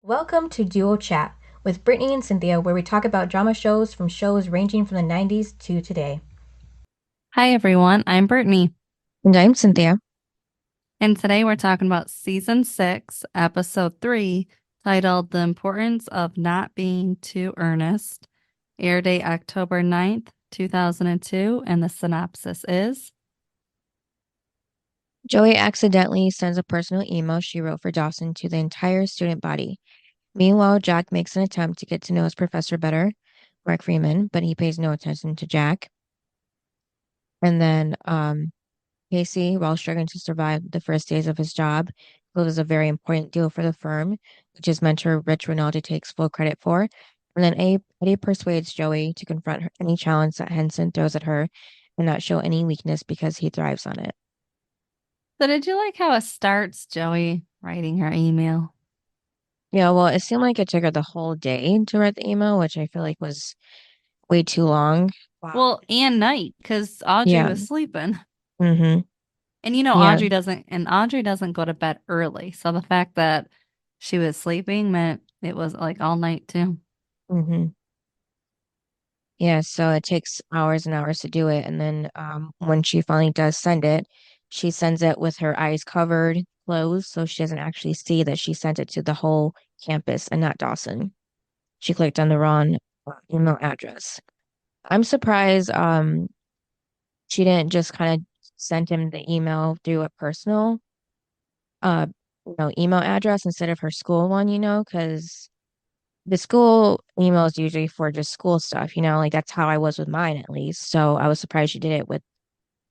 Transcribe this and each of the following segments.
Welcome to Duo Chat with Brittany and Cynthia, where we talk about drama shows from shows ranging from the 90s to today. Hi everyone, I'm Brittany, And I'm Cynthia. and today we're talking about season 6, episode 3, titled The Importance of Not Being Too Earnest. Air date October 9th, 2002, and the synopsis is Joey accidentally sends a personal email she wrote for Dawson to the entire student body. Meanwhile, Jack makes an attempt to get to know his professor better, Mark Freeman, but he pays no attention to Jack. And then Casey, while struggling to survive the first days of his job, closes a very important deal for the firm, which his mentor Rich Ronaldo takes full credit for. And then Eddie persuades Joey to confront any challenge that Henson throws at her and not show any weakness because he thrives on it. So did you like how it starts, Joey writing her email? Yeah, well, it seemed like it took her the whole day to write the email, which I feel like was way too long. Wow. Well, and night, because Audrey Yeah. was sleeping. Mm-hmm. And Yeah. Audrey doesn't go to bed early. So the fact that she was sleeping meant it was like all night too. Mm-hmm. Yeah, so it takes hours and hours to do it. And then when she finally does send it, she sends it with her eyes covered, closed, so she doesn't actually see that she sent it to the whole campus and not Dawson. She clicked on the wrong email address. I'm surprised she didn't just kind of send him the email through a personal uh email address instead of her school one, because the school email is usually for just school stuff, like that's how I was with mine at least. So I was surprised she did it with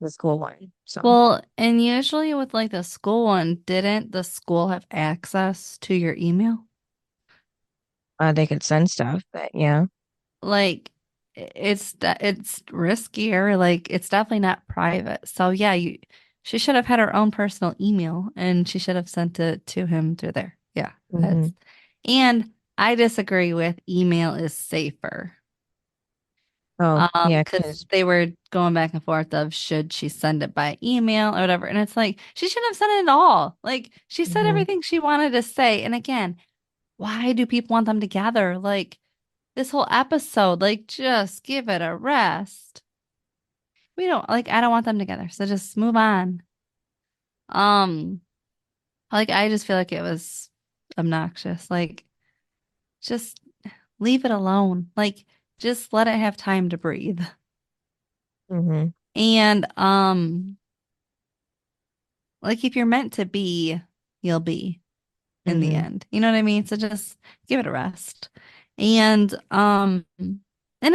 the school one. So Well, and usually with like the school one, didn't the school have access to your email? they could send stuff, but yeah. Like it's riskier. Like it's definitely not private. So yeah, you she should have had her own personal email and she should have sent it to him through there. Yeah, Hmm. that's and I disagree with email is safer. Oh, yeah, Because because they were going back and forth of should she send it by email or whatever. And it's like she shouldn't have sent it at all. Like she said hmm everything she wanted to say. And again, why do people want them together? Like this whole episode, like just give it a rest. We don't like I don't want them together. So just move on. Um, like I just feel like it was obnoxious. Like just leave it alone. Like just let it have time to breathe. hmm And like if you're meant to be, you'll be in the hmm end. You know what I mean? So just give it a rest. And I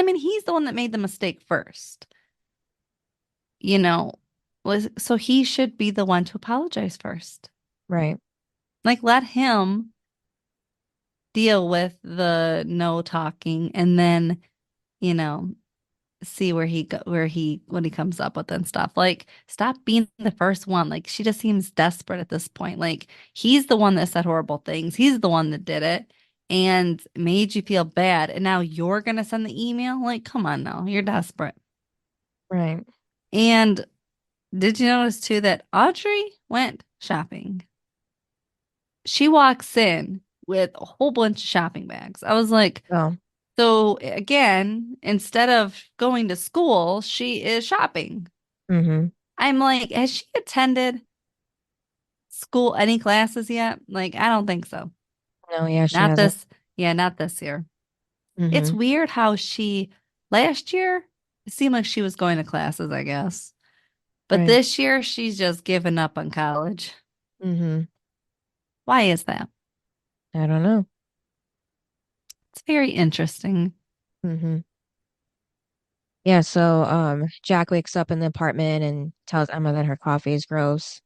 mean he's the one that made the mistake first, you know, was so he should be the one to apologize first. right. Like let him deal with the no talking and then, you know, see where he what he comes up with and stuff. Like stop being the first one. Like she just seems desperate at this point. Like he's the one that said horrible things. He's the one that did it and made you feel bad. And now you're gonna send the email? Like, come on now. You're desperate. Right. And did you notice too that Audrey went shopping? She walks in with a whole bunch of shopping bags. I was like, Oh, so again, instead of going to school, she is shopping. hmm I'm like, has she attended school any classes yet? Like, I don't think so. no, yeah, she Not hasn't. this, yeah, not this year. It's Hmm. weird how last year, it seemed like she was going to classes, I guess. But Right. this year, she's just given up on college. Hmm. Why is that? I don't know. It's very interesting. Hmm. Yeah, so Jack wakes up in the apartment and tells Emma that her coffee is gross.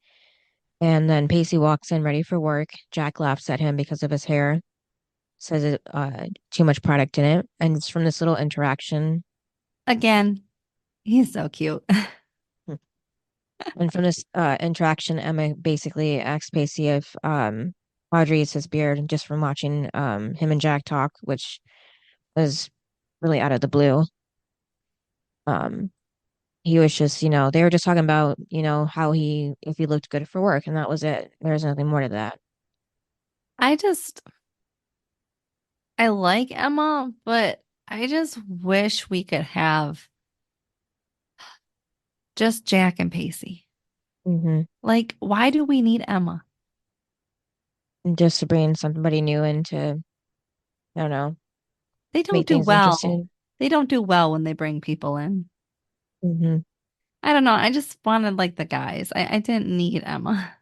And then Pacey walks in ready for work. Jack laughs at him because of his hair, says it too much product in it. And it's from this little interaction. Again, he's so cute. And from this interaction, Emma basically asks Pacey if Audrey is his beard just from watching him and Jack talk, which was really out of the blue. Um, he was just, they were just talking about, how if he looked good for work, and that was it. There's nothing more to that. I just I like Emma, but I just wish we could have just Jack and Pacey. Hmm. Like, why do we need Emma? Just to bring somebody new in to, I don't know, They don't make do things well. interesting. They don't do well when they bring people in. Hmm. I don't know. I just wanted like the guys. I didn't need Emma.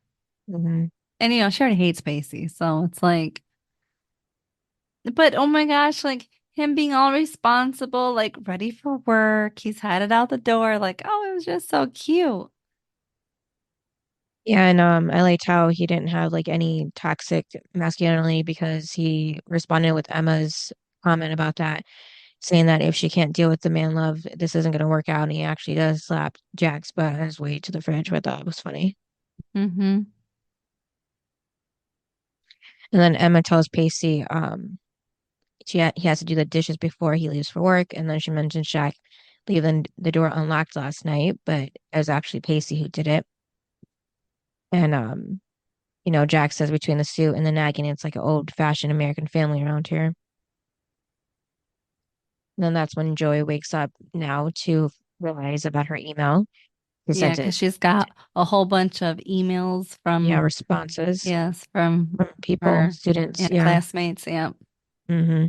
Hmm. And she already hates Pacey. So it's like, but oh my gosh, like him being all responsible, like ready for work. He's headed out the door. Like, oh, it was just so cute. Yeah, and I liked how he didn't have like any toxic masculinity because he responded with Emma's comment about that, saying that if she can't deal with the man love, this isn't going to work out. And he actually does slap Jack's butt on his way to the fridge, which I thought was funny. Mm-hmm. And then Emma tells Pacey, he has to do the dishes before he leaves for work. And then she mentions Shaq leaving the door unlocked last night, but it was actually Pacey who did it. And Jack says between the suit and the nagging, it's like an old-fashioned American family around here. And then that's when Joey wakes up now to realize about her email. He Yeah, sent because it, she's got a whole bunch of emails yeah, from, responses yes, from from people, her students. Yeah. classmates. Yeah. Hmm.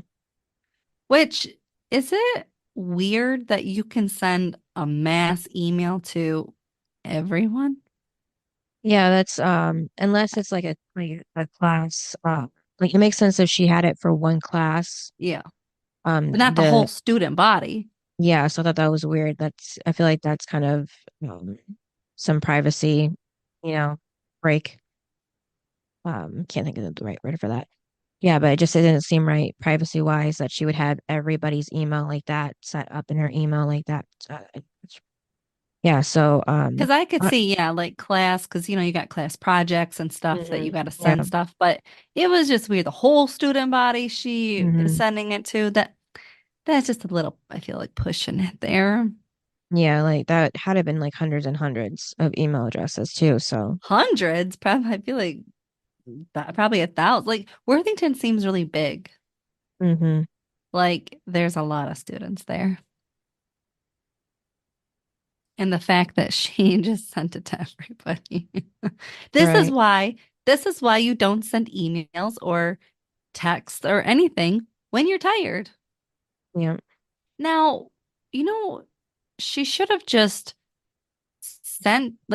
Which is it weird that you can send a mass email to everyone? Yeah, that's unless it's like a class like it makes sense if she had it for one class. Yeah. But not the whole The student body. Yeah, so I thought that was weird. I feel like that's kind of some privacy, you know, break. Can't think of the right word for that. Yeah, but it didn't seem right privacy wise that she would have everybody's email like that set up in her email like that. Yeah, so Because I could uh, see, yeah, like class, because you got class projects and stuff that you mhm, got to yeah, send stuff, but it was just weird. The whole student body she is hmm, sending it to, that's just a little, I feel like pushing it there. yeah, like that had to been like hundreds and hundreds of email addresses too. So, Hundreds, probably, I feel like probably 1,000. Like Worthington seems really big. hmm, Like there's a lot of students there. And the fact that she just sent it to everybody. This is right, why, this is why you don't send emails or texts or anything when you're tired. yeah, Now, you know, she should have just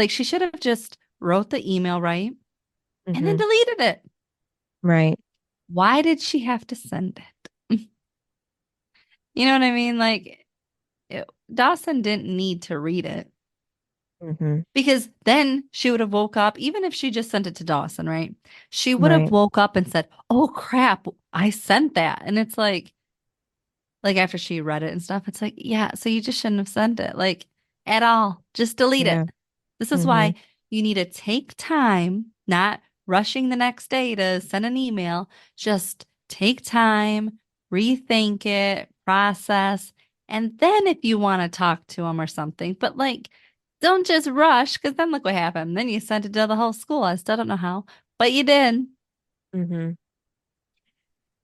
she should have just wrote the email right and then hmm, deleted it. right, Why did she have to send it? You know what I mean? Like Dawson didn't need to read it hmm, because then she would have woke up, even if she just sent it to Dawson, right? She would have right, woke up and said, "Oh crap, I sent that." And it's like after she read it and stuff, it's like, yeah, so you just shouldn't have sent it, like at all. Just delete yeah, it. This is hmm, why you need to take time, not rushing the next day to send an email. Just take time, rethink it, process, and then if you want to talk to them or something, but like, don't just rush because then look what happened. Then you sent it to the whole school. I still don't know how, but you did. hmm.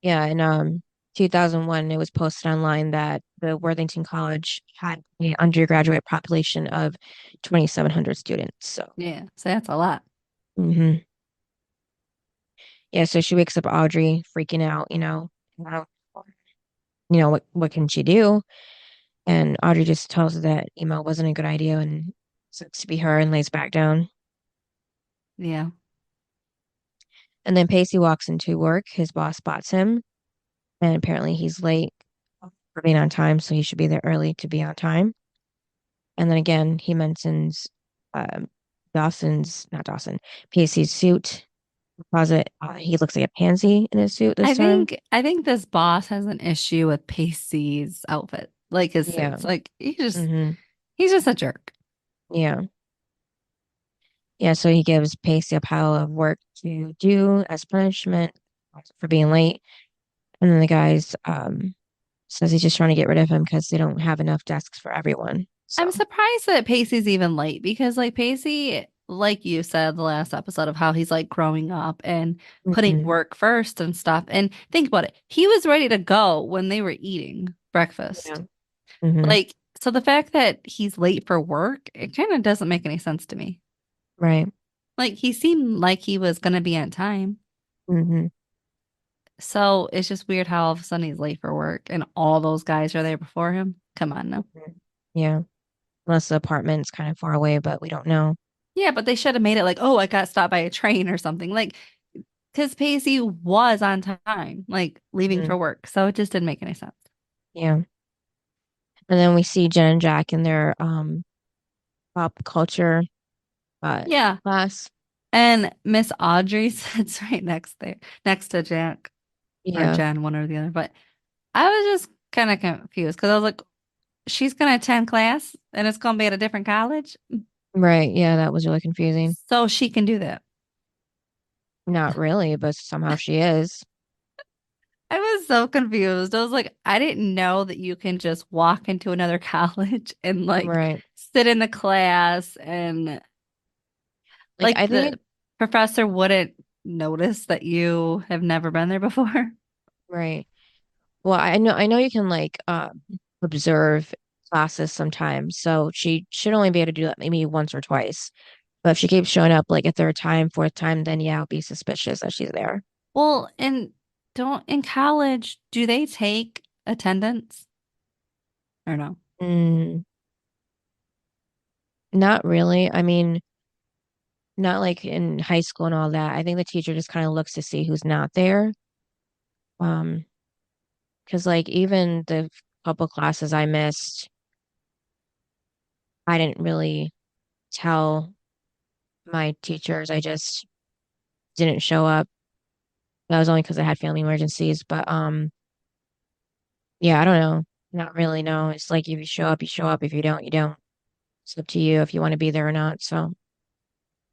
Yeah, in 2001, it was posted online that the Worthington College had an undergraduate population of 2,700 students. So, Yeah, so that's a lot. hmm, yeah, so she wakes up Audrey freaking out, uh, what can she do? And Audrey just tells her that email wasn't a good idea and sucks to be her and lays back down. Yeah. And then Pacey walks into work. His boss spots him, and apparently he's late for being on time, so he should be there early to be on time. And then again, he mentions um, not Dawson, Pacey's suit closet. He looks like a pansy in his suit this time. I think this boss has an issue with Pacey's outfit, like his Yeah. suits. Like Hmm. he's just a jerk. Yeah. Yeah. So he gives Pacey a pile of work to do as punishment for being late. And then the guys says he's just trying to get rid of him because they don't have enough desks for everyone. So, I'm surprised that Pacey's even late because like Pacey like you said the last episode of how he's like growing up and putting Hmm. work first and stuff. And think about it. He was ready to go when they were eating Yeah. breakfast. Hmm. Like, so the fact that he's late for work, it kind of doesn't make any sense to me. Right. Like, he seemed like he was going to be on time. Hmm. So it's just weird how all of a sudden he's late for work and all those guys are there before him. Come on now. Yeah. Unless the apartment's kind of far away, but we don't know. Yeah, but they should have made it like, oh, I got stopped by a train or something. Like, because Pacey was on time, like leaving Hmm. for work. So it just didn't make any sense. Yeah. And then we see Jen and Jack in their pop culture uh Yeah. class. And Miss Audrey sits right next there, next to Jack or Yeah. Jen, one or the other. But I was just kind of confused because I was like, she's going to attend class and it's going to be at a different college. Right. Yeah, that was really confusing. So she can do that. Not really, but somehow she is. I was so confused. I was like, I didn't know that you can just walk into another college and like Right. sit in the class and Like like I think the professor wouldn't notice that you have never been there before. right. Well, I know you can like observe classes sometimes. So she should only be able to do that maybe once or twice. But if she keeps showing up like a third time, fourth time, then yeah, I'll be suspicious that she's there. Well, and don't in college, do they take attendance or no? Mm, not really. I mean, not like in high school and all that. I think the teacher just kind of looks to see who's not there. Um, because like even the couple classes I missed, I didn't really tell my teachers. I just didn't show up. That was only because I had family emergencies. But yeah, I don't know. Not really, no. It's like if you show up, you show up. If you don't, you don't. It's up to you if you want to be there or not. So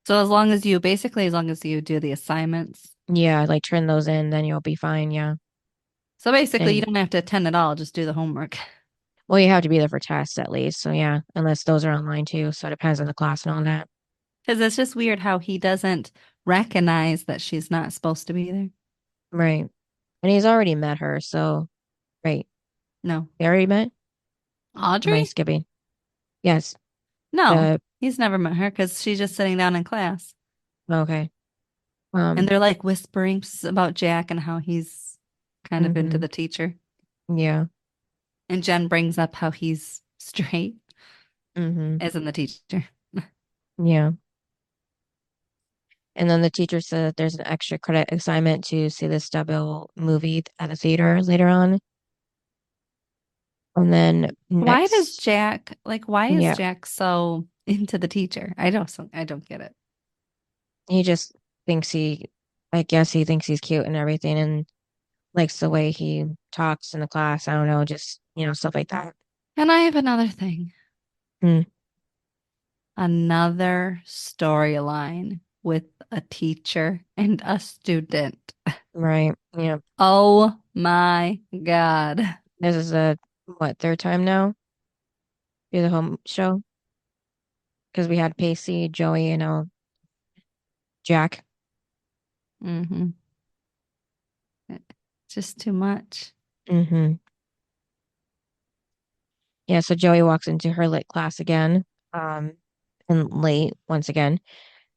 So as long as you basically as long as you do the assignments. yeah, like turn those in, then you'll be fine. Yeah. So basically you And don't have to attend at all, just do the homework. well, you have to be there for tests at least. So yeah, unless those are online too. So it depends on the class and all that. Because it's just weird how he doesn't recognize that she's not supposed to be there. Right. And he's already met her. So right. No. They already met? Am I Audrey? skipping? Yes. No. The He's never met her because she's just sitting down in class. okay. And Um, they're like whispering about Jack and how he's kind of into hmm. the teacher. Yeah. And Jen brings up how he's straight, Hmm. as in the teacher. Yeah. And then the teacher said that there's an extra credit assignment to see this double movie at a theater later on. And then Why does next, Jack like why is yeah, Jack so into the teacher? I don't get it. he just thinks I guess he thinks he's cute and everything and likes the way he talks in the class. I don't know, just, stuff like that. And I have another thing. Mm, Another storyline with a teacher and a student. right. Yeah. Oh my God. This is what, third time now? Do the home show? Because we had Pacey, Joey, and Jack. Hmm. Just too much. Hmm. Yeah, so Joey walks into her lit class again, and late once again.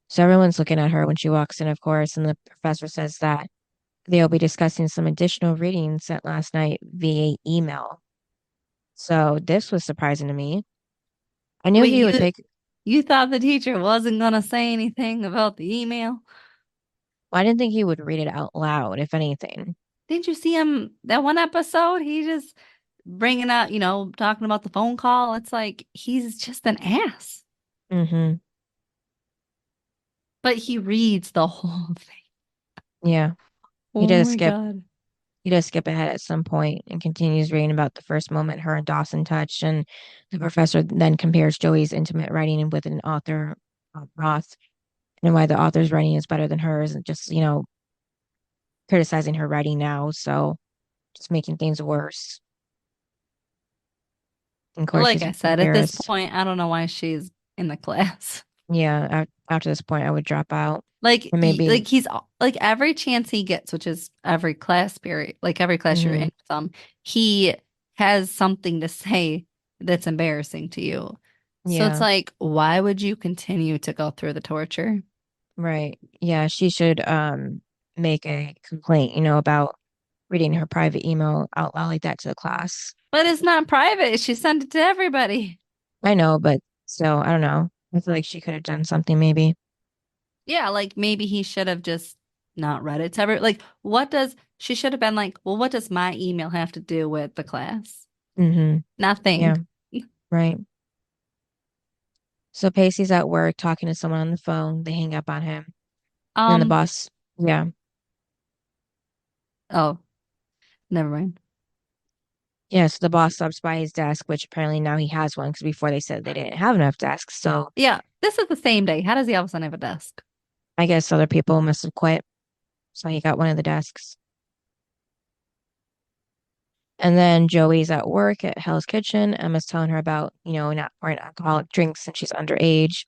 So everyone's looking at her when she walks in, of course, and the professor says that they'll be discussing some additional readings sent last night via email. So this was surprising to me. I knew Wait, he would take, you thought the teacher wasn't gonna say anything about the email? well, I didn't think he would read it out loud, if anything. Didn't you see him that one episode? He just bringing up, talking about the phone call. It's like he's just an ass. Hmm. But he reads the whole thing. Yeah. He Oh does my skip, God. he does skip ahead at some point and continues reading about the first moment her and Dawson touched, and the professor then compares Joey's intimate writing with an author, Roth, and why the author's writing is better than hers, and just, criticizing her writing now. So just making things worse. And of But course, like she's I said, at this embarrassed. point, I don't know why she's in the class. Yeah, after this point, I would drop out. Like, And maybe, he's like every chance he gets, which is every class period, like every class you're in hmm, with him, he has something to say that's embarrassing to you. So it's yeah, like, why would you continue to go through the torture? right. Yeah, she should make a complaint, about reading her private email out loud like that to the class. But it's not private. She sent it to everybody. I know, but still, I don't know. I feel like she could have done something maybe. Yeah, like maybe he should have just not read it to every like she should have been like, well, what does my email have to do with the class? Hmm. Nothing. Yeah, right. So Pacey's at work talking to someone on the phone. They hang up on him. Then the Um, boss, yeah, oh, never mind. yeah. So the boss stops by his desk, which apparently now he has one because before they said they didn't have enough desks. So Yeah, this is the same day. How does he all of a sudden have a desk? I guess other people must have quit. So he got one of the desks. And then Joey's at work at Hell's Kitchen. Emma's telling her about, not pouring alcoholic drinks since she's underage.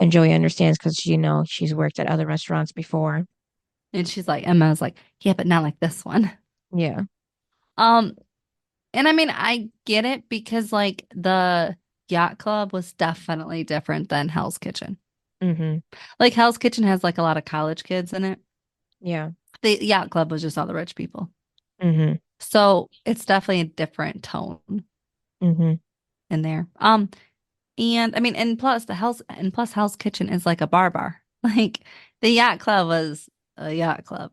And Joey understands because she's worked at other restaurants before. And she's like, Emma's like, yeah, but not like this one. Yeah. Um, and I mean, I get it because like the yacht club was definitely different than Hell's Kitchen. Mm-hmm. Like Hell's Kitchen has like a lot of college kids in it. Yeah. The yacht club was just all the rich people. Mm-hmm. So it's definitely a different tone Mm-hmm. in there. And I mean, and plus Hell's Kitchen is like a bar. Like the yacht club was a yacht club.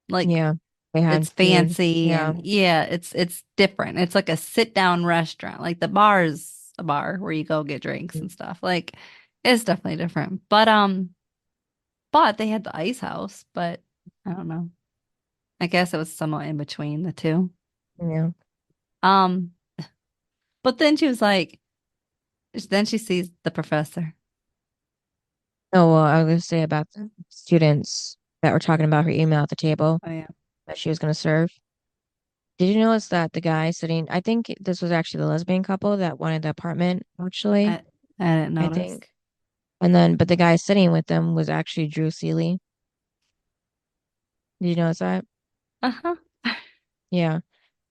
Like Yeah. They it's had food. fancy Yeah. and yeah, it's different. It's like a sit down restaurant. Like the bar is a bar where you go get drinks and stuff. Like it's definitely different. But they had the ice house, but I don't know. I guess it was somewhat in between the two. Yeah. Um, but then she was like, then she sees the professor. Oh, well, I was going to say about the students that were talking about her email at the table Oh yeah. that she was going to serve. Did you notice that the guy sitting, I think this was actually the lesbian couple that wanted the apartment, actually, I I didn't I notice. think. And then, but the guy sitting with them was actually Drew Seeley. Did you notice that? Uh-huh. Yeah.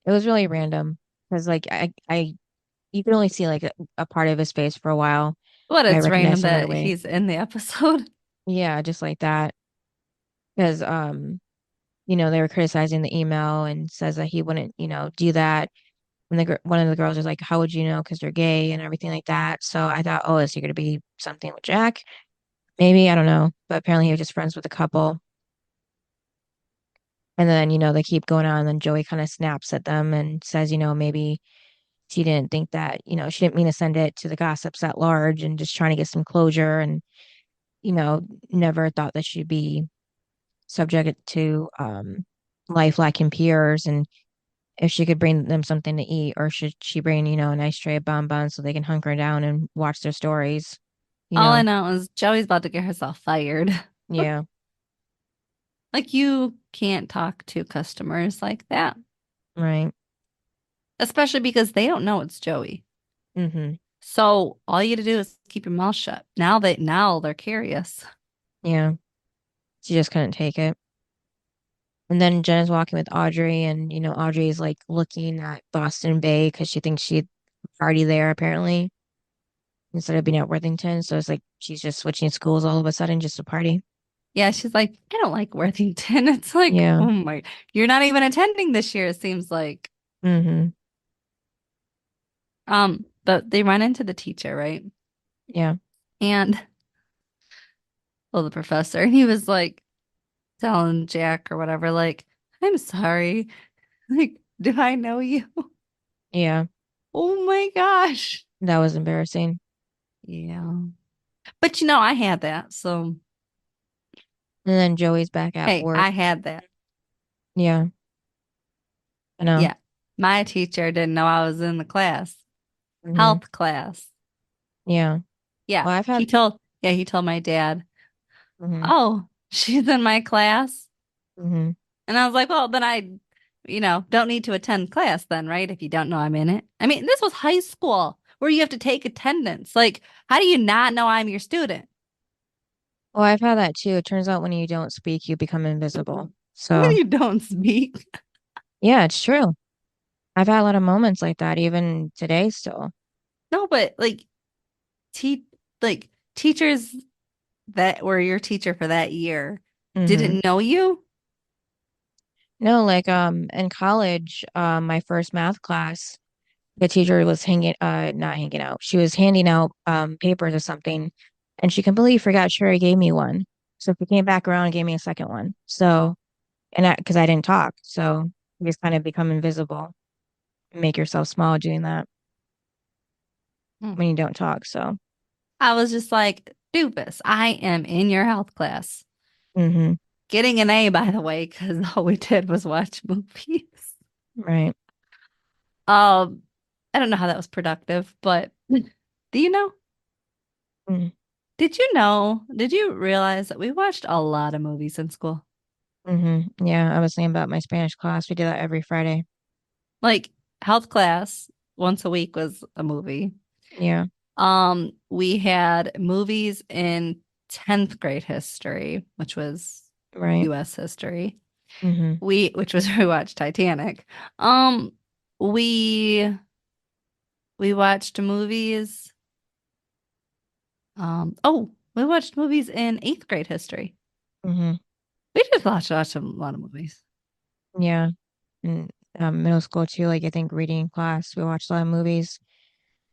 It was really random because, like, you could only see like a part of his face for a while. But I it's random recognized him right that away. he's in the episode. Yeah, just like that. Because, they were criticizing the email and says that he wouldn't, do that. And one of the girls was like, "How would you know? Because they're gay and everything like that." So I thought, oh, is he going to be something with Jack? Maybe, I don't know. But apparently he was just friends with a couple. And then, they keep going on. And then Joey kind of snaps at them and says, maybe she didn't think that, she didn't mean to send it to the gossips at large and just trying to get some closure and, never thought that she'd be subjected to life lacking peers and if she could bring them something to eat or should she bring, a nice tray of bonbons so they can hunker down and watch their stories, you All I know? know is Joey's about to get herself fired. Yeah, Like you can't talk to customers like that, right. especially because they don't know it's Joey. Mm-hmm. So all you got to do is keep your mouth shut. Now they're curious. Yeah. She just couldn't take it. And then Jenna's walking with Audrey, and Audrey's like looking at Boston Bay because she thinks she'd party there apparently instead of being at Worthington. So it's like she's just switching schools all of a sudden just to party. Yeah, she's like, I don't like Worthington. It's like, Yeah. oh my, you're not even attending this year, it seems like. Mm-hmm. But they run into the teacher, right? Yeah. And well, the professor, and he was like telling Jack or whatever, like, I'm sorry. Like, do I know you? Yeah. Oh my gosh. That was embarrassing. Yeah. But I had that. So, And then Joey's back at hey, work. I had that. Yeah. I know. Yeah. My teacher didn't know I was in the class, Mm-hmm. health class. Yeah. Yeah. Well, I've had. He told my dad, Mm-hmm. oh, she's in my class. Mm-hmm. And I was like, well, then don't need to attend class then, right? If you don't know I'm in it. I mean, this was high school. where you have to take attendance. Like, how do you not know I'm your student? Well, I've had that too. It turns out when you don't speak, you become invisible. When So, you don't speak. yeah, it's true. I've had a lot of moments like that, even today still. No, but te like teachers that were your teacher for that year Hmm. didn't know you. No, like in college, my first math class, the teacher was not hanging out. She was handing out papers or something, and she completely forgot she already gave me one. So she came back around and gave me a second one. So, and because I didn't talk, so you just kind of become invisible, make yourself small doing that Hmm. when you don't talk. So, I was just like, Doofus, I am in your health class. hmm, Getting an A, by the way, because all we did was watch movies. right. Um, I don't know how that was productive, but do you know? Mm-hmm. Did you know? Did you realize that we watched a lot of movies in school? Yeah, I was thinking about my Spanish class. We did that every Friday. Like health class once a week was a movie. Yeah, We had movies in 10th grade history, which was right. US history. Hmm. Which was we watched Titanic. Um, we we watched movies. We watched movies in 8th grade history. Hmm. We just watched a lot of movies. Yeah. In middle school too, like I think reading class, we watched a lot of movies.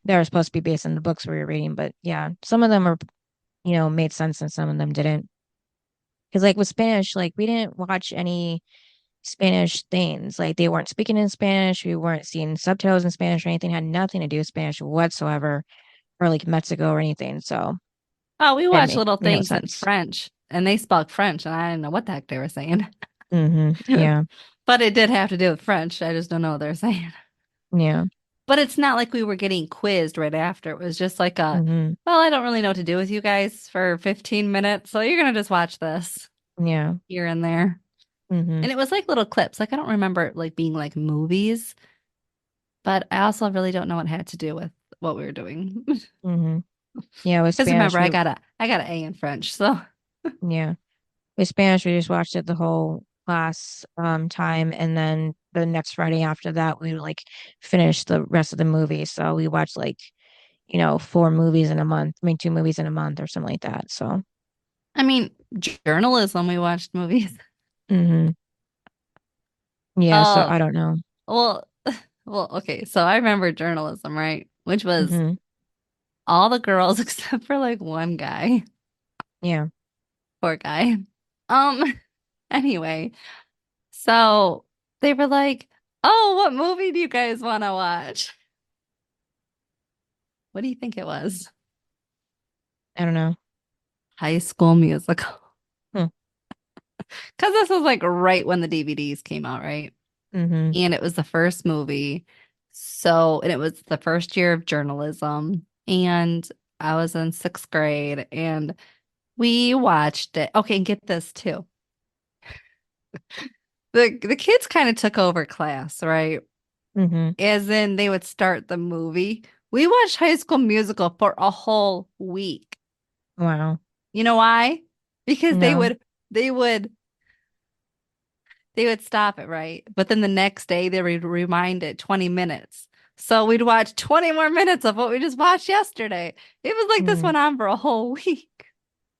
They were supposed to be based on the books we were reading, but yeah, some of them were, made sense and some of them didn't. Because like with Spanish, like we didn't watch any Spanish things. Like they weren't speaking in Spanish. We weren't seeing subtitles in Spanish or anything. Had nothing to do with Spanish whatsoever, or like Mexico or anything. So Oh, we it watched little made no things in sense. French, and they spoke French, and I didn't know what the heck they were saying. Yeah. But it did have to do with French. I just don't know what they're saying. Yeah. But it's not like we were getting quizzed right after. It was just like Hmm. well, I don't really know what to do with you guys for 15 minutes, so you're gonna just watch this Yeah. here and there. Hmm. And it was like little clips. Like I don't remember it like being like movies, but I also really don't know what it had to do with what we were doing. Hmm. Yeah, with Because remember, Spanish, I got an A in French, so yeah. With Spanish, we just watched it the whole class time, and then the next Friday after that, we would like finish the rest of the movie. So we watched like, four movies in a month. I mean, two movies in a month or something like that. So, I mean, journalism, we watched movies. hmm, yeah. So Uh, I don't know. well, okay. So I remember journalism, right? Which was Hmm. all the girls except for like one guy. Yeah. Poor guy. Um, anyway, so they were like, "Oh, what movie do you guys want to watch?" What do you think it was? I don't know. High School Musical. Hmm. Because this was like right when the DVDs came out, right? Hmm. And it was the first movie. So, and it was the first year of journalism. And I was in 6th grade and we watched it. Okay, and get this too. The kids kind of took over class, right? Hmm. As in they would start the movie. We watched High School Musical for a whole week. Wow. You know why? Because No. they would they would stop it, right? But then the next day they would rewind it 20 minutes. So we'd watch 20 more minutes of what we just watched yesterday. It was like this Mm. went on for a whole week.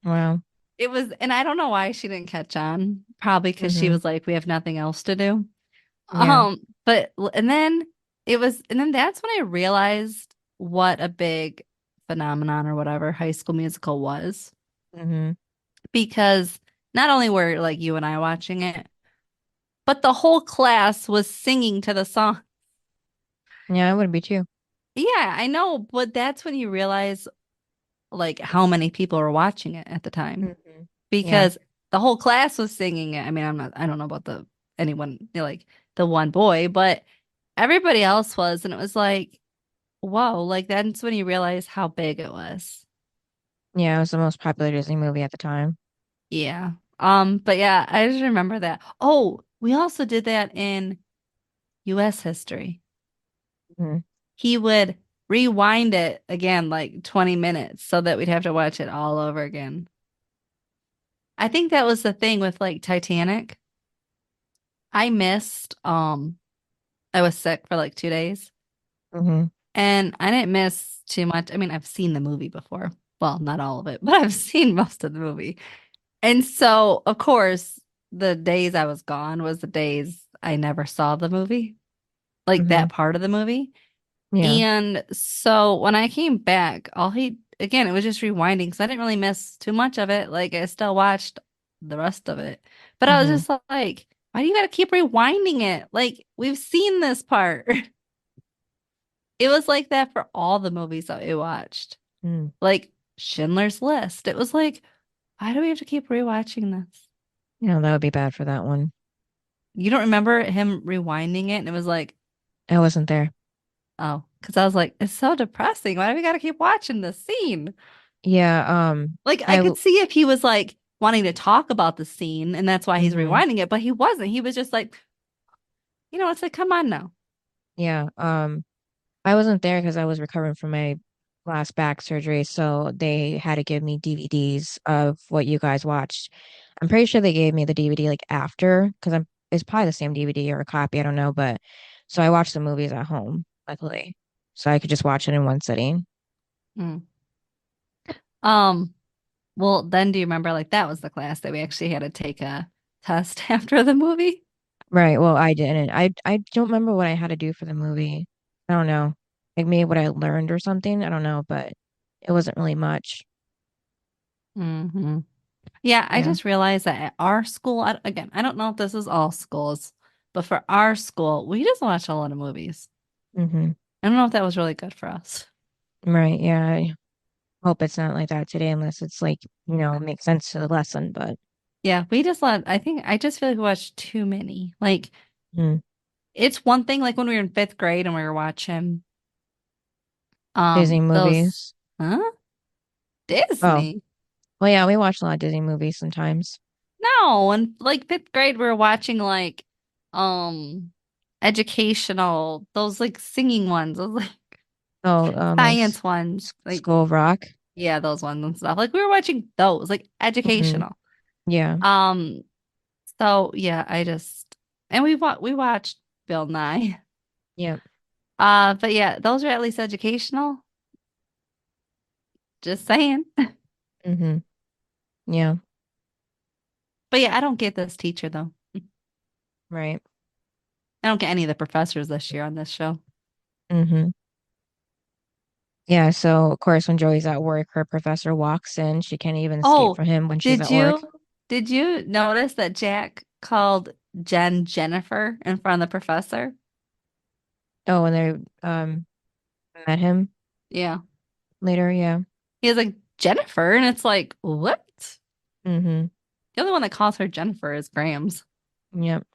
Wow. It was, and I don't know why she didn't catch on. Probably because she Hmm. was like, we have nothing else to do. Yeah. But and then and then that's when I realized what a big phenomenon or whatever High School Musical was. Hmm. Because not only were like you and I watching it, but the whole class was singing to the song. Yeah, I would be too. Yeah, I know, but that's when you realize like how many people were watching it at the time Hmm. Yeah. because the whole class was singing it. I mean, I don't know about anyone, like the one boy, but everybody else was, and it was like, whoa, like that's when you realize how big it was. Yeah, it was the most popular Disney movie at the time. Yeah. But yeah, I just remember that. Oh, we also did that in US history. Hmm. He would. rewind it again like 20 minutes so that we'd have to watch it all over again. I think that was the thing with like Titanic. I missed I was sick for like 2 days Hmm. and I didn't miss too much. I mean, I've seen the movie before. Well, not all of it, but I've seen most of the movie. And so, of course, the days I was gone was the days I never saw the movie, like Hmm. that part of the movie. Yeah. And so when I came back, again, it was just rewinding because I didn't really miss too much of it. Like I still watched the rest of it. But I was Hmm. just like, why do you gotta keep rewinding it? Like we've seen this part. It was like that for all the movies that we watched. Mm. Like Schindler's List. It was like, why do we have to keep rewatching this? That would be bad for that one. You don't remember him rewinding it? And it was like, I wasn't there. oh, because I was like, it's so depressing. Why do we gotta keep watching this scene? Yeah. Like I I. could see if he was like wanting to talk about the scene and that's why he's Hmm. rewinding it, but he wasn't. He was just like, it's like, come on now. Yeah. I wasn't there because I was recovering from my last back surgery, so they had to give me DVDs of what you guys watched. I'm pretty sure they gave me the DVD like after, because I'm it's probably the same DVD or a copy, I don't know, but so I watched the movies at home, luckily. So I could just watch it in one sitting. Mm. Um, well, then do you remember like that was the class that we actually had to take a test after the movie? Right. Well, I didn't. I don't remember what I had to do for the movie. I don't know. Like maybe what I learned or something. I don't know, but it wasn't really much. Yeah, I Yeah. just realized that at our school, again, I don't know if this is all schools, but for our school, we just watch a lot of movies. Hmm. I don't know if that was really good for us. Right. Yeah. I hope it's not like that today unless it's like, makes sense to the lesson, but Yeah, I think I just feel like we watched too many. Like, mm, it's one thing like when we were in fifth grade and we were watching Disney those movies. huh? Oh, Disney. well, yeah, we watch a lot of Disney movies sometimes. No, in like fifth grade we were watching like um educational, those like singing ones, those like Oh, science ones. Like School of Rock. yeah, those ones and stuff. Like we were watching those, like Hmm. educational. Yeah. Um so yeah, I just and we watched Bill Nye. Yeah. But yeah, those are at least educational. Just saying. Hmm. Yeah. But yeah, I don't get this teacher though. Right. I don't get any of the professors this year on this show. Hmm. Yeah. So, of course, when Joey's at work, her professor walks in. She can't even escape Oh, from him when she's did at work. you did you notice that Jack called Jen Jennifer in front of the professor? Oh, and they met him Yeah. later. Yeah. He was like Jennifer, and it's like, what? Hmm. The only one that calls her Jennifer is Grams. Yep.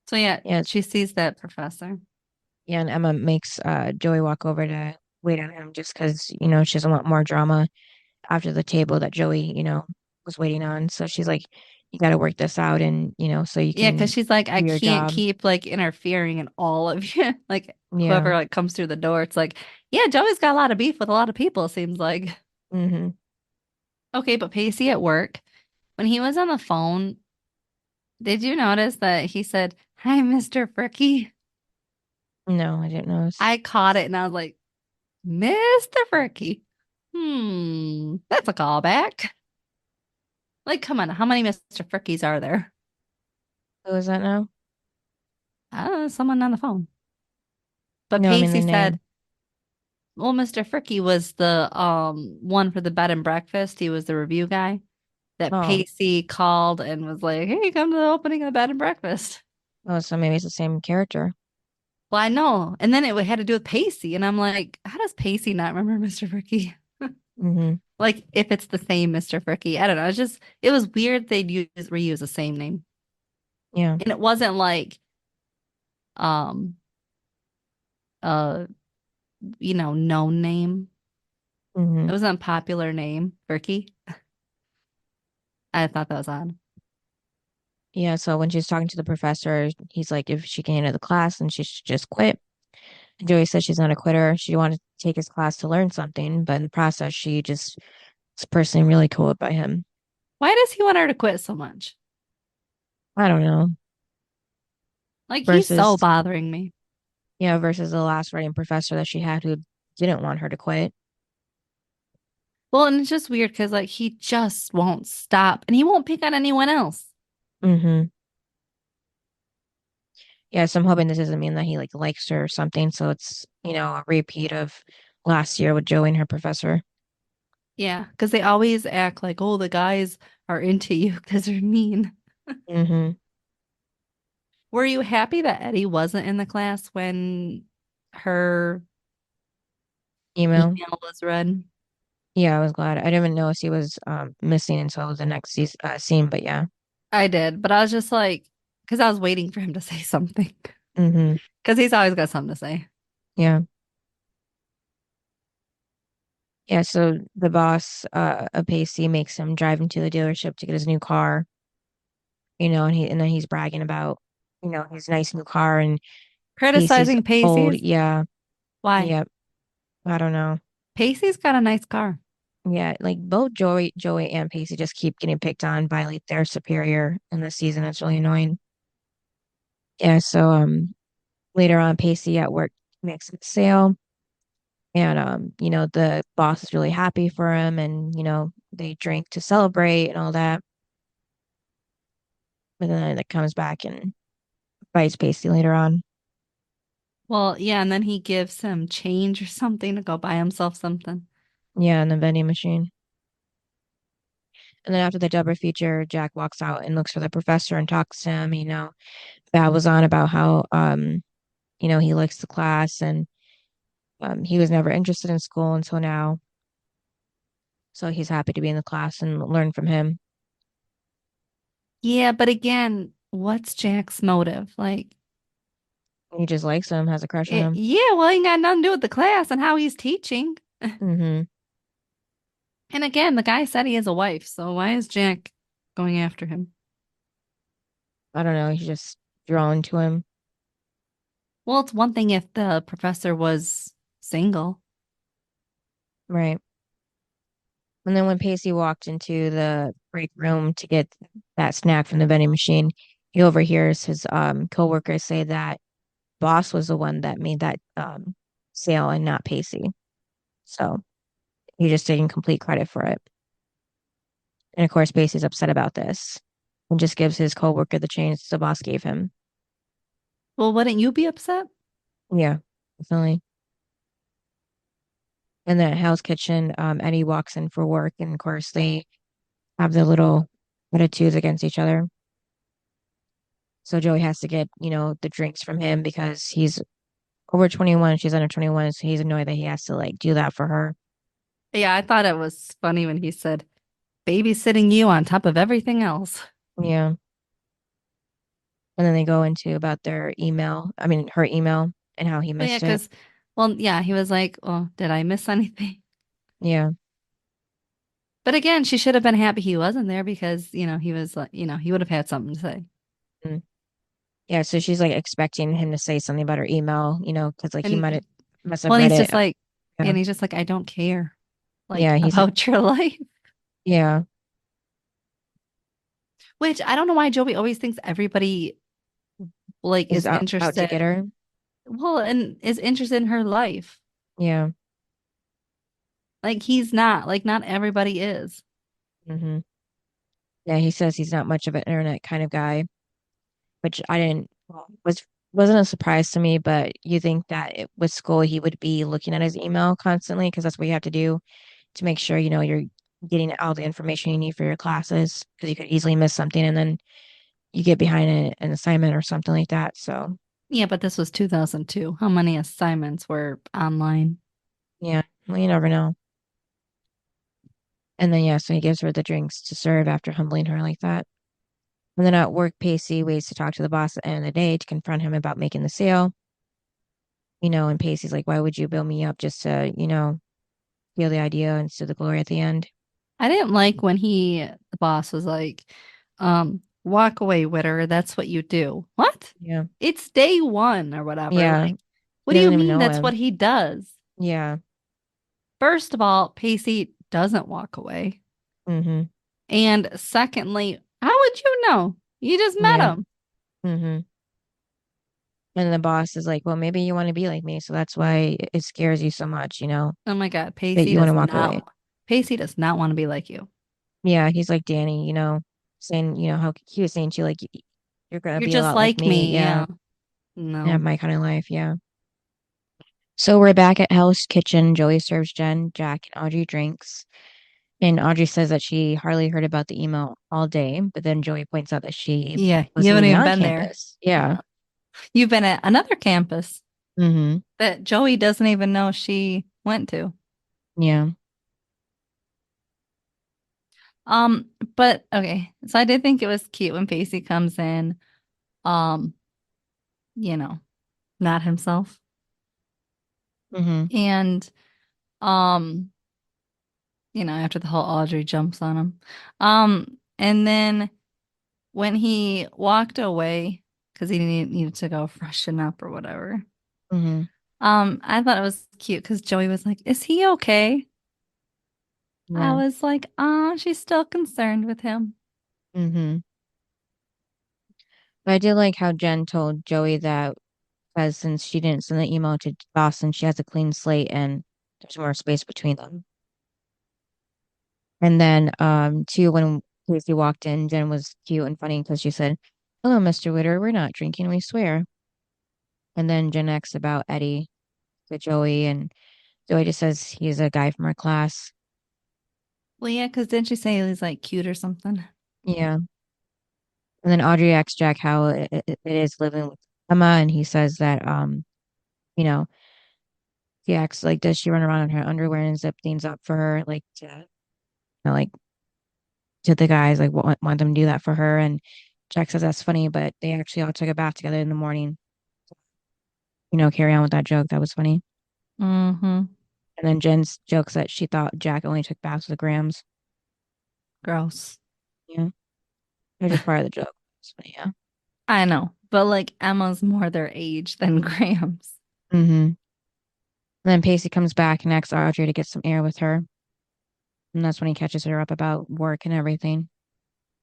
So yeah, Yeah. she sees that professor. Yeah. And Emma makes Joey walk over to wait on him just because, she doesn't want more drama after the table that Joey, was waiting on. So she's like, you got to work this out and, so you Yeah, because can she's like, I do your can't job. keep like interfering in all of you. Like whoever Yeah. like comes through the door, it's like, yeah, Joey's got a lot of beef with a lot of people, it seems like. Hmm. Okay, but Pacey at work, when he was on the phone, did you notice that he said, "Hi, Mr. Fricky"? No, I didn't notice. I caught it and I was like, Mr. Fricky. That's a callback. Like, come on, how many Mr. Frickies are there? Who is that now? I don't know, someone on the phone. But No, I mean the Pacey said, name. well, Mr. Fricky was the one for the bed and breakfast. He was the review guy that Oh, Pacey called and was like, hey, come to the opening of the bed and breakfast. oh, so maybe it's the same character. Well, I know. And then it had to do with Pacey. And I'm like, how does Pacey not remember Mr. Fricky? Hmm. Like, if it's the same Mr. Fricky. I don't know. It was weird they'd reuse the same name. Yeah. And it wasn't like, um, uh, known name. Hmm. It wasn't a popular name, Fricky. I thought that was odd. Yeah. So when she's talking to the professor, he's like, if she can enter the class, then she should just quit. Joey said she's not a quitter. She wanted to take his class to learn something, but in the process, she just was personally really cool by him. Why does he want her to quit so much? I don't know. Like he's so Versus, bothering me. yeah, versus the last writing professor that she had who didn't want her to quit. Well, and it's just weird because like he just won't stop and he won't pick on anyone else. Hmm. Yeah, so I'm hoping this doesn't mean that he like likes her or something. So it's, a repeat of last year with Joey and her professor. Yeah, because they always act like, oh, the guys are into you because they're mean. Hmm. Were you happy that Eddie wasn't in the class when her Email. email was read? Yeah, I was glad. I didn't even notice he was missing until the next scene, but yeah. I did, but I was just like, because I was waiting for him to say something. Hmm. Because he's always got something to say. Yeah. Yeah, so the boss of Pacey makes him drive him to the dealership to get his new car, and then he's bragging about, his nice new car and Pacey's Criticizing old. Pacey's. Yeah. Why? Yep. I don't know. Pacey's got a nice car. Yeah, like both Joey and Pacey just keep getting picked on by like their superior in the season. It's really annoying. Yeah, so later on Pacey at work makes a sale and the boss is really happy for him and they drink to celebrate and all that. But then it comes back and bites Pacey later on. Well, yeah, and then he gives him change or something to go buy himself something. Yeah, in the vending machine. And then after the Deborah feature, Jack walks out and looks for the professor and talks to him, babbles on about how he likes the class and he was never interested in school until now. So he's happy to be in the class and learn from him. Yeah, but again, what's Jack's motive? Like, He just likes him, has a crush on him. yeah, well, it ain't got nothing to do with the class and how he's teaching. Hmm. And again, the guy said he has a wife, so why is Jack going after him? I don't know. He's just drawn to him. Well, it's one thing if the professor was single. Right. And then when Pacey walked into the break room to get that snack from the vending machine, he overhears his coworkers say that Boss was the one that made that sale and not Pacey. So he's just taking complete credit for it. And of course, Pacey's upset about this and just gives his coworker the change the boss gave him. Well, wouldn't you be upset? Yeah, definitely. And then at Hell's Kitchen, Eddie walks in for work, and of course they have their little attitudes against each other. So Joey has to get, the drinks from him because he's over 21, she's under 21, so he's annoyed that he has to like do that for her. Yeah, I thought it was funny when he said, babysitting you on top of everything else. Yeah. And then they go into about their email, I mean her email and how he Well, yeah, missed it. because, well, yeah, he was like, well, did I miss anything? Yeah. But again, she should have been happy he wasn't there because, he was like, he would have had something to say. Mm. Yeah, so she's like expecting him to say something about her email, because like he And must have well, read he's it. just like, Yeah. and he's just like, I don't care, like, Yeah, about your life. yeah, Which I don't know why Joey always thinks everybody like is is out to get interested. her. Well, and is interested in her life. Yeah. Like he's not. Like not everybody is. Hmm. Yeah, he says he's not much of an internet kind of guy, which I didn't wasn't a surprise to me, but you think that with school he would be looking at his email constantly because that's what you have to do to make sure you're getting all the information you need for your classes because you could easily miss something and then you get behind an assignment or something like that. So Yeah, but this was 2002. How many assignments were online? yeah, well, you never know. And then yeah, so he gives her the drinks to serve after humbling her like that. And then at work, Pacey waits to talk to the boss at the end of the day to confront him about making the sale. And Pacey's like, why would you build me up just to, feel the idea instead of the glory at the end? I didn't like when the boss was like, walk away, Witter. That's what you do. What? Yeah. It's day one or whatever. Yeah. Like, What He do you doesn't even mean know that's what him. he does? Yeah. First of all, Pacey doesn't walk away. Mm-hmm. And secondly, how would you know? You just met Yeah. him. Mm-hmm. And the boss is like, well, maybe you want to be like me, so that's why it scares you so much, Oh my God, that you want to walk away. Pacey does not want to be like you. Yeah, he's like Danny, saying, how he was saying to you, like, you're gonna You're be a just lot like like me, me. yeah, Yeah. and have No. my kind of life, yeah. So we're back at Hell's Kitchen. Joey serves Jen, Jack, and Audrey drinks. And Audrey says that she hardly heard about the email all day, but then Joey points out that she Yeah, you wasn't haven't even even on been there. campus. Yeah. Yeah. You've been at another campus Mm-hmm. that Joey doesn't even know she went to. Yeah. Um, but okay. So I did think it was cute when Pacey comes in, um, you know, not himself. Mm-hmm. And um, after the whole Audrey jumps on him. And then when he walked away, because he needed to go freshen up or whatever. Mm-hmm. I thought it was cute because Joey was like, "Is he okay?" I Yeah. was like, "Ah, she's still concerned with him." Mm-hmm. But I did like how Jen told Joey that because since she didn't send the email to Dawson, she has a clean slate and there's more space between them. And then, too, when Casey walked in, Jen was cute and funny because she said, "Hello, Mr. Witter. We're not drinking, we swear." And then Jen asks about Eddie to Joey, and Joey just says he's a guy from our class. Well, yeah, because didn't she say he's like cute or something? Yeah. And then Audrey asks Jack how it is living with Emma, and he says that, you know, he asks like, does she run around in her underwear and zip things up for her, like like to the guys, like want them to do that for her. And Jack says that's funny, but they actually all took a bath together in the morning. Carry on with that joke. That was funny. Mm-hmm. And then Jen's jokes that she thought Jack only took baths with Grams. Gross. Yeah, they're just part of the joke. It's funny, yeah. I know, but like Emma's more their age than Graham's. Mm-hmm. And then Pacey comes back and asks Audrey to get some air with her. And that's when he catches her up about work and everything.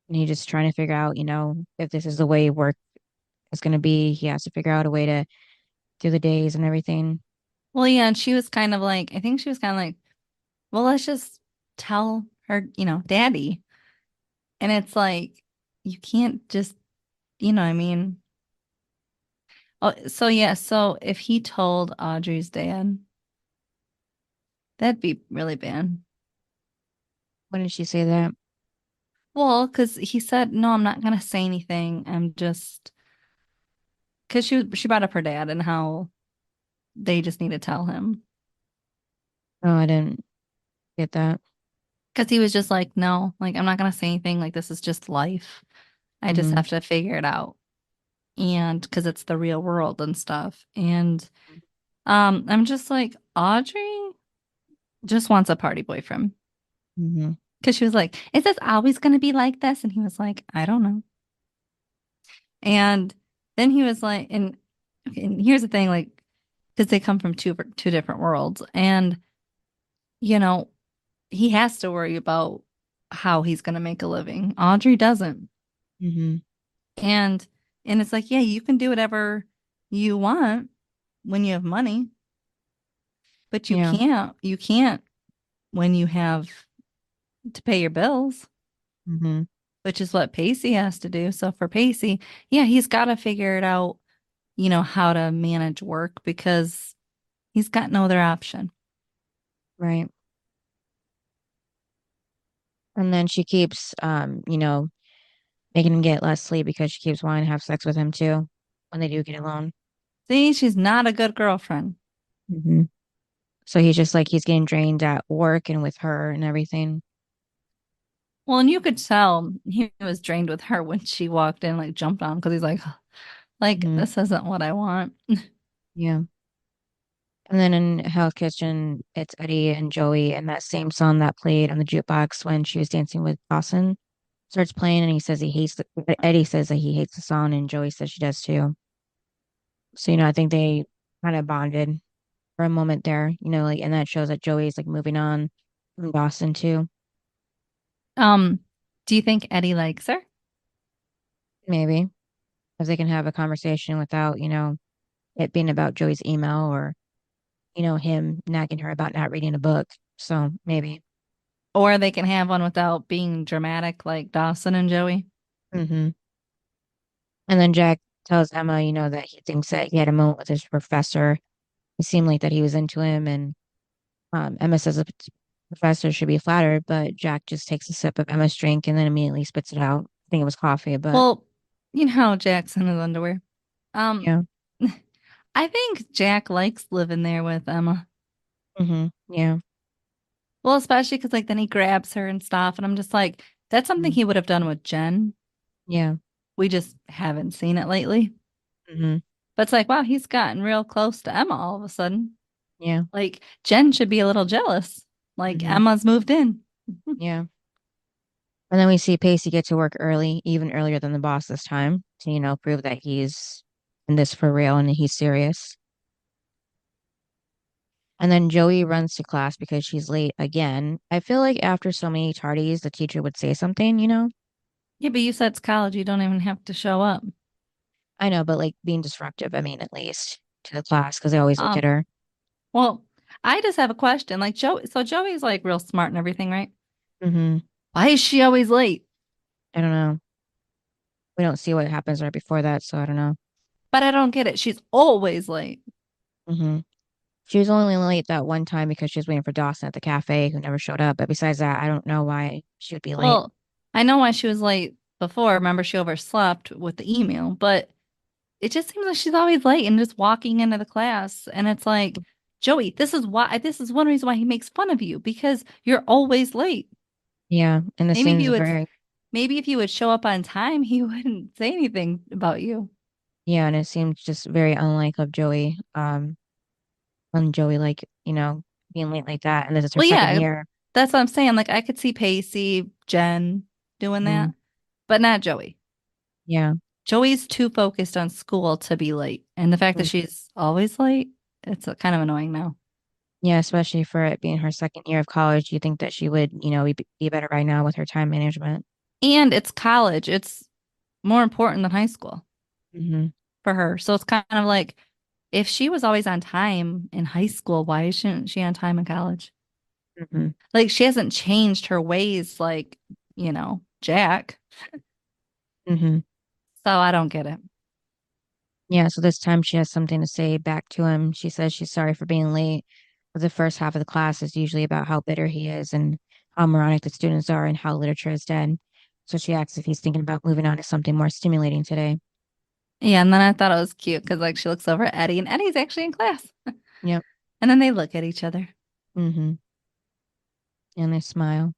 And he's just trying to figure out, if this is the way work is going to be. He has to figure out a way to do the days and everything. Well, yeah, and she was kind of like, I think she was kind of like, well, let's just tell her, daddy. And it's like, you can't just, I mean, oh, so yeah, so if he told Audrey's dad, that'd be really bad. When did she say that? Well, because he said, no, I'm not gonna say anything. I'm just because she brought up her dad and how they just need to tell him. Oh, I didn't get that. Because he was just like, no, like I'm not gonna say anything. Like this is just life. I just Mm-hmm. have to figure it out. And because it's the real world and stuff. And I'm just like, Audrey just wants a party boyfriend. Mm-hmm. Because she was like, is this always gonna be like this? And he was like, I don't know. And then he was like, and here's the thing, like, because they come from two different worlds, and you know, he has to worry about how he's gonna make a living. Audrey doesn't. Mm-hmm. And it's like, yeah, you can do whatever you want when you have money, but Yeah. you can't when you have to pay your bills, Mm-hmm. which is what Pacey has to do. So for Pacey, yeah, he's got to figure it out, how to manage work because he's got no other option. Right. And then she keeps, making him get less sleep because she keeps wanting to have sex with him too when they do get alone. See, she's not a good girlfriend. Hmm. So he's just like he's getting drained at work and with her and everything. Well, and you could tell he was drained with her when she walked in, like jumped on him because he's like Hmm. this isn't what I want. Yeah. And then in Hell's Kitchen, it's Eddie and Joey, and that same song that played on the jukebox when she was dancing with Dawson starts playing, and he says he hates Eddie says that he hates the song, and Joey says she does too. So I think they kind of bonded for a moment there, like, and that shows that Joey's like moving on from Dawson too. Um, do you think Eddie likes her? Maybe because they can have a conversation without, it being about Joey's email or, him nagging her about not reading a book. So maybe. Or they can have one without being dramatic like Dawson and Joey? hmm And then Jack tells Emma, that he thinks that he had a moment with his professor. It seemed like that he was into him, and Emma says the professor should be flattered, but Jack just takes a sip of Emma's drink and then immediately spits it out. I think it was coffee, but Well, you know how Jack's in his underwear. Um, yeah. I think Jack likes living there with Emma. Yeah. Well, especially because like then he grabs her and stuff, and I'm just like, that's something Mhm. he would have done with Jen. Yeah. We just haven't seen it lately. hmm But it's like, wow, he's gotten real close to Emma all of a sudden. Yeah. Like Jen should be a little jealous. Like hmm Emma's moved in. Yeah. And then we see Pacey get to work early, even earlier than the boss this time, to, prove that he's in this for real and he's serious. And then Joey runs to class because she's late again. I feel like after so many tardies, the teacher would say something. Yeah, but you said it's college. You don't even have to show up. I know, but like being disruptive, I mean, at least to the class because they always look at Um, her. well, I just have a question. Like Joey's like real smart and everything, right? hmm Why is she always late? I don't know. We don't see what happens right before that, so I don't know. But I don't get it. She's always late. hmm She was only late that one time because she was waiting for Dawson at the cafe who never showed up. But besides that, I don't know why she would be late. Well, I know why she was late before. Remember, she overslept with the email, but it just seems like she's always late and just walking into the class. And it's like, Joey, this is one reason why he makes fun of you because you're always late. Yeah, and this Maybe if seems you would, very maybe if you would show up on time, he wouldn't say anything about you. yeah, and it seems just very unlike of Joey. When Joey like, being late like that, and this is her Well, second yeah, year. that's what I'm saying. Like I could see Pacey, Jen doing that, Mm, but not Joey. yeah. Joey's too focused on school to be late. And the fact that Mm, she's always late, it's kind of annoying now. yeah, especially for it being her second year of college, you think that she would, be better right now with her time management. And it's college. It's more important than high school hmm for her. So it's kind of like if she was always on time in high school, why isn't she on time in college? hmm Like she hasn't changed her ways like, Jack. hmm So I don't get it. Yeah, so this time she has something to say back to him. She says she's sorry for being late. But the first half of the class is usually about how bitter he is and how moronic the students are and how literature is dead. So she asks if he's thinking about moving on to something more stimulating today. Yeah, and then I thought it was cute because like she looks over at Eddie and Eddie's actually in class. Yep. And then they look at each other. hmm And they smile.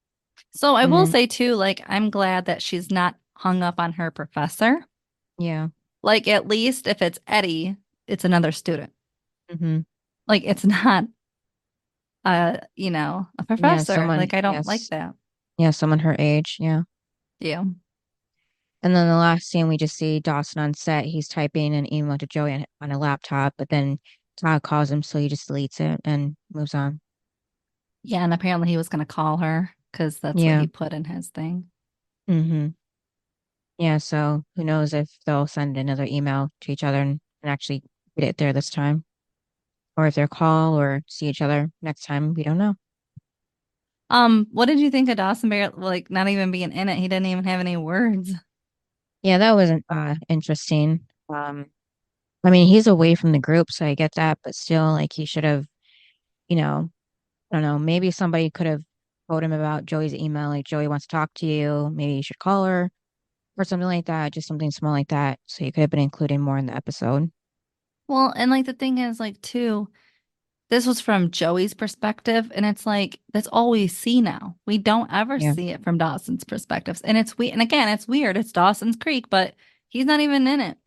So I And will then, say too, like I'm glad that she's not hung up on her professor. yeah. Like at least if it's Eddie, it's another student. hmm Like it's not a Yeah, professor. someone, Like I don't like yes. that. Yeah, someone her age. Yeah. Yeah. And then the last scene, we just see Dawson on set. He's typing an email to Joey on a laptop, but then Todd calls him, so he just deletes it and moves on. Yeah, and apparently he was gonna call her because that's what Yeah. he put in his thing. hmm Yeah, so who knows if they'll send another email to each other and actually get it there this time, or if they'll call or see each other next time. We don't know. What did you think of Dawson Bear like not even being in it? He didn't even have any words. Yeah, that wasn't interesting. I mean, he's away from the group, so I get that, but still, like he should have, you know, I don't know, maybe somebody could have told him about Joey's email, like Joey wants to talk to you, maybe you should call her or something like that, just something small like that, so you could have been included more in the episode. Well, and like the thing is like too, this was from Joey's perspective, and it's like that's all we see now. We don't ever Yeah. see it from Dawson's perspectives. And it's we and again, it's weird. It's Dawson's Creek, but he's not even in it.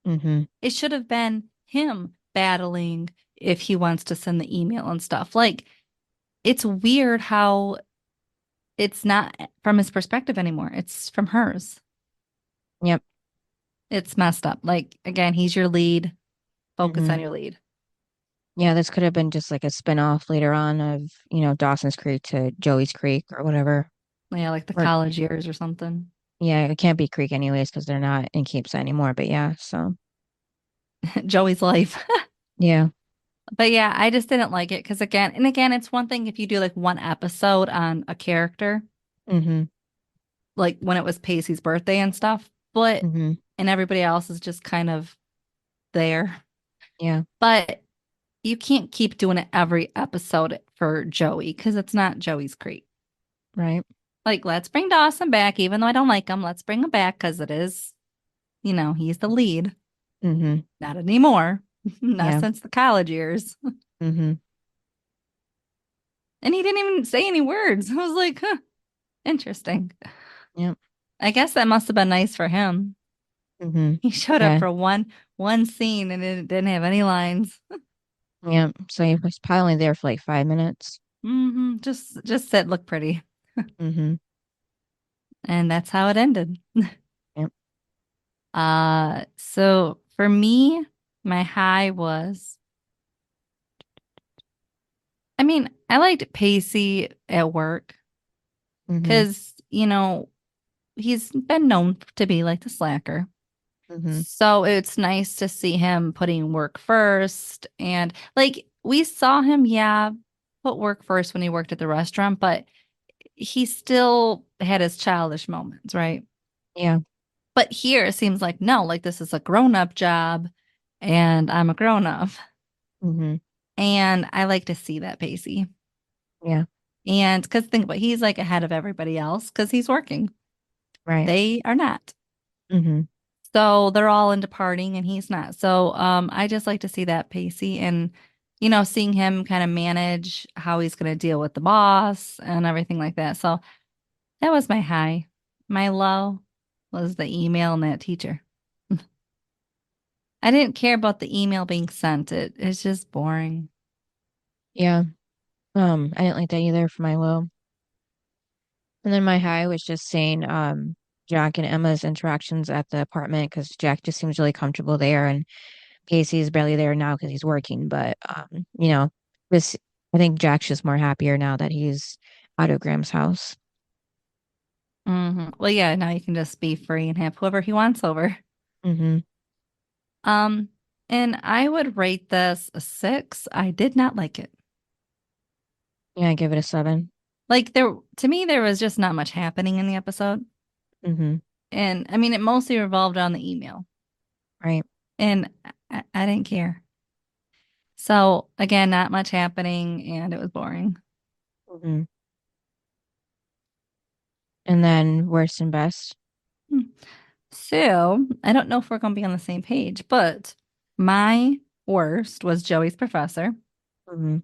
Mm-hmm. It should have been him battling if he wants to send the email and stuff. Like it's weird how it's not from his perspective anymore. It's from hers. Yep. It's messed up. Like again, he's your lead. Focus Mm-hmm. on your lead. Yeah, this could have been just like a spin-off later on of, Dawson's Creek to Joey's Creek or whatever. Yeah, like the Or college years or something. yeah, it can't be Creek anyways because they're not in Capeside anymore. But yeah, so Joey's life. yeah. But yeah, I just didn't like it because again, it's one thing if you do like one episode on a character, Mm-hmm. like when it was Pacey's birthday and stuff, but Mm-hmm. and everybody else is just kind of there. Yeah. But you can't keep doing it every episode for Joey because it's not Joey's Creek. Right. Like, let's bring Dawson back, even though I don't like him. Let's bring him back because it is, he's the lead. Mm-hmm. Not anymore. Not Yeah. since the college years. Mm-hmm. And he didn't even say any words. I was like, huh, interesting. Yep. I guess that must have been nice for him. Mm-hmm. He showed up Yeah. for one scene and it didn't have any lines. Yeah. So he was probably only there for like 5 minutes. Just said look pretty. Mm-hmm. And that's how it ended. Yep. So for me, my high was, I mean, I liked Pacey at work Mm-hmm. because, he's been known to be like the slacker. Mm-hmm. So it's nice to see him putting work first. And like we saw him, yeah, put work first when he worked at the restaurant, but he still had his childish moments, right? Yeah. But here it seems like no, like this is a grown-up job and I'm a grown-up. Mm-hmm. And I like to see that Pacey. Yeah. And because think about it, he's like ahead of everybody else because he's working. Right. They are not. Mm-hmm. So they're all into partying and he's not. So I just like to see that Pacey and seeing him kind of manage how he's going to deal with the boss and everything like that. So that was my high. My low was the email and that teacher. I didn't care about the email being sent. It's just boring. Yeah. I didn't like that either for my low. And then my high was just saying, Jack and Emma's interactions at the apartment because Jack just seems really comfortable there, and Casey's barely there now because he's working. But this I think Jack's just more happier now that he's out of Graham's house. Well, yeah, now you can just be free and have whoever he wants over. Mm-hmm. Um, and I would rate this a 6. I did not like it. Yeah, I give it a 7. Like to me, there was just not much happening in the episode. Mm-hmm. And I mean, it mostly revolved around the email. Right. And I didn't care. So again, not much happening and it was boring. Mm-hmm. And then worst and best. Hmm. So I don't know if we're going to be on the same page, but my worst was Joey's professor, Mm-hmm.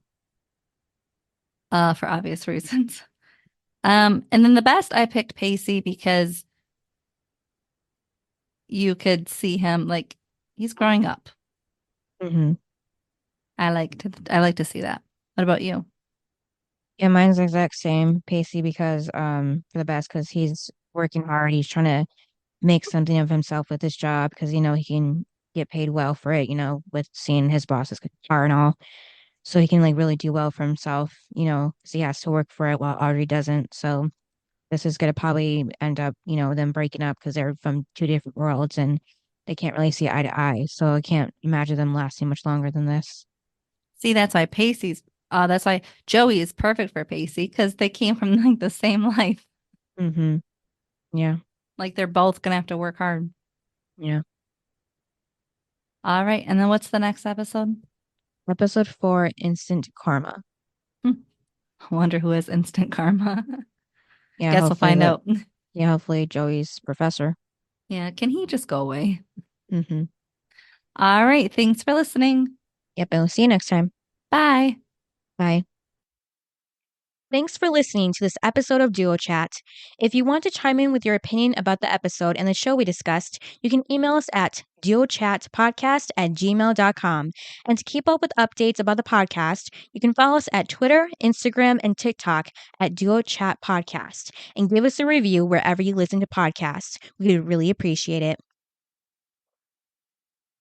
for obvious reasons. And then the best I picked Pacey because you could see him like he's growing up. Mm-hmm. I like to see that. What about you? Yeah, mine's the exact same, Pacey, because for the best because he's working hard. He's trying to make something of himself with his job because he can get paid well for it, with seeing his boss's car and all. So he can like really do well for himself, because he has to work for it while Audrey doesn't. So this is gonna probably end up, them breaking up because they're from two different worlds and they can't really see eye to eye. So I can't imagine them lasting much longer than this. See, that's why Joey is perfect for Pacey because they came from like the same life. Mm-hmm. Yeah. Like they're both gonna have to work hard. Yeah. All right. And then what's the next episode? Episode 4, Instant Karma. Hmm. I wonder who has instant karma. Yeah, Guess we'll hopefully find that out. yeah, hopefully Joey's professor. Yeah. Can he just go away? Mm-hmm. All right. Thanks for listening. Yep, and we'll see you next time. Bye. Bye. Thanks for listening to this episode of Duo Chat. If you want to chime in with your opinion about the episode and the show we discussed, you can email us at duochatpodcast@gmail.com. And to keep up with updates about the podcast, you can follow us at Twitter, Instagram, and TikTok at Duo Chat Podcast and give us a review wherever you listen to podcasts. We would really appreciate it.